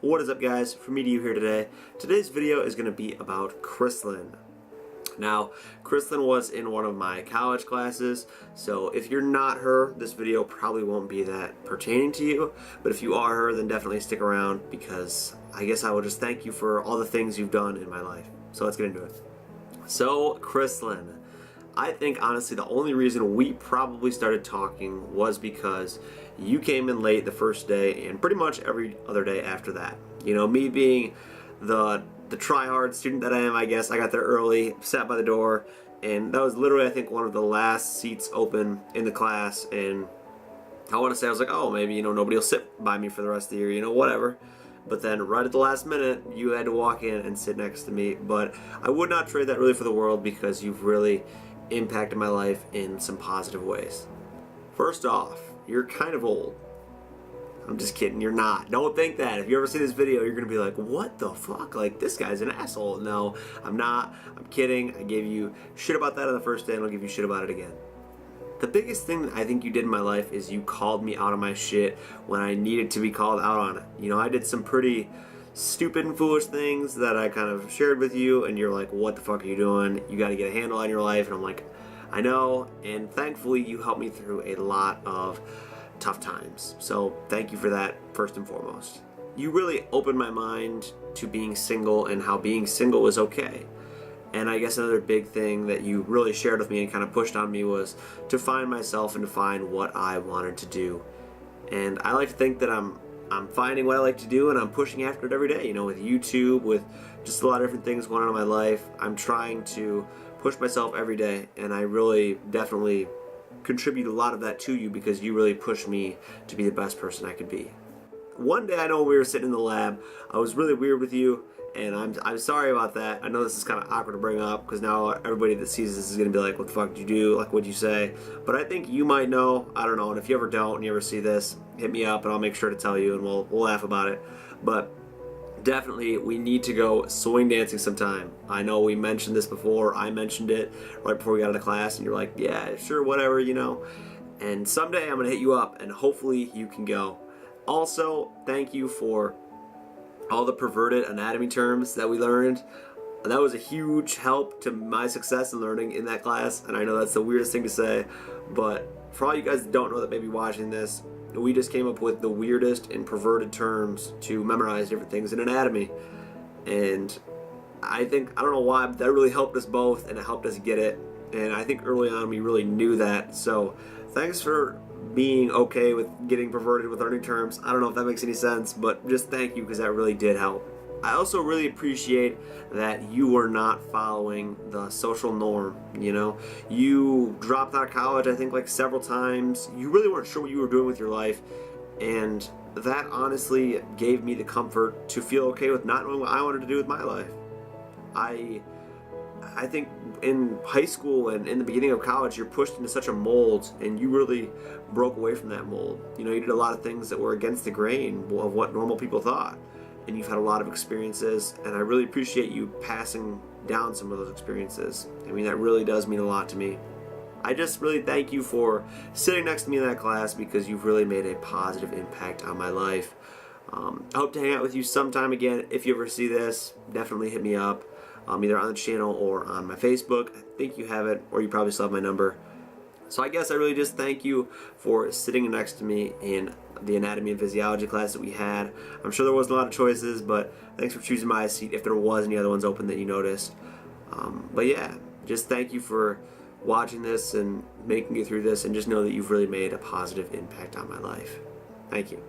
What is up, guys? From me to you here today. Today's video is going to be about Crislyn. Now, Crislyn was in one of my college classes, so if you're not her, this video probably won't be that pertaining to you, but if you are her, then definitely stick around because I guess I will just thank you for all the things you've done in my life. So let's get into it. So, Crislyn. I think, honestly, the only reason we probably started talking was because you came in late the first day and pretty much every other day after that. You know, me being the try-hard student that I am, I guess, I got there early, sat by the door, and that was literally, I think, one of the last seats open in the class, and I want to say, I was like, oh, maybe, nobody will sit by me for the rest of the year, whatever. But then right at the last minute, you had to walk in and sit next to me. But I would not trade that really for the world because you've really impacted my life in some positive ways. First off, you're kind of old. I'm just kidding, you're not. Don't think that. If you ever see this video, you're gonna be like, what the fuck? Like, this guy's an asshole. No, I'm not. I'm kidding. I gave you shit about that on the first day, and I'll give you shit about it again. The biggest thing that I think you did in my life is you called me out on my shit when I needed to be called out on it. I did some pretty stupid and foolish things that I kind of shared with you, and you're like, what the fuck are you doing? You got to get a handle on your life. And I'm like, I know, and thankfully you helped me through a lot of tough times. So thank you for that, first and foremost. You really opened my mind to being single and how being single was okay. And I guess another big thing that you really shared with me and kind of pushed on me was to find myself and to find what I wanted to do. And I like to think that I'm finding what I like to do, and I'm pushing after it every day, with YouTube, with just a lot of different things going on in my life. I'm trying to push myself every day, and I really definitely contribute a lot of that to you because you really pushed me to be the best person I could be. One day, I know we were sitting in the lab, I was really weird with you, and I'm sorry about that. I know this is kind of awkward to bring up because now everybody that sees this is going to be like, what the fuck did you do? Like, what'd you say? But I think you might know. I don't know. And if you ever don't and you ever see this, hit me up and I'll make sure to tell you and we'll laugh about it. But definitely, we need to go swing dancing sometime. I know we mentioned this before. I mentioned it right before we got into class, and you're like, yeah, sure, whatever, And someday I'm going to hit you up and hopefully you can go. Also, thank you for all the perverted anatomy terms that we learned. That was a huge help to my success in learning in that class, and I know that's the weirdest thing to say, but for all you guys that don't know that may be watching this, we just came up with the weirdest and perverted terms to memorize different things in anatomy. And I don't know why, but that really helped us both, and it helped us get it. And I think early on we really knew that. So thanks for being okay with getting perverted with learning terms. I don't know if that makes any sense, but just thank you because that really did help. I also really appreciate that you were not following the social norm, You dropped out of college, I think, like several times. You really weren't sure what you were doing with your life, and that honestly gave me the comfort to feel okay with not knowing what I wanted to do with my life. I think in high school and in the beginning of college, you're pushed into such a mold, and you really broke away from that mold. You did a lot of things that were against the grain of what normal people thought, and you've had a lot of experiences, and I really appreciate you passing down some of those experiences. I mean, that really does mean a lot to me. I just really thank you for sitting next to me in that class because you've really made a positive impact on my life. I hope to hang out with you sometime again. If you ever see this, definitely hit me up. Either on the channel or on my Facebook. I think you have it, or you probably still have my number. So I guess I really just thank you for sitting next to me in the anatomy and physiology class that we had. I'm sure there wasn't a lot of choices, but thanks for choosing my seat if there was any other ones open that you noticed. But yeah, just thank you for watching this and making it through this, and just know that you've really made a positive impact on my life. Thank you.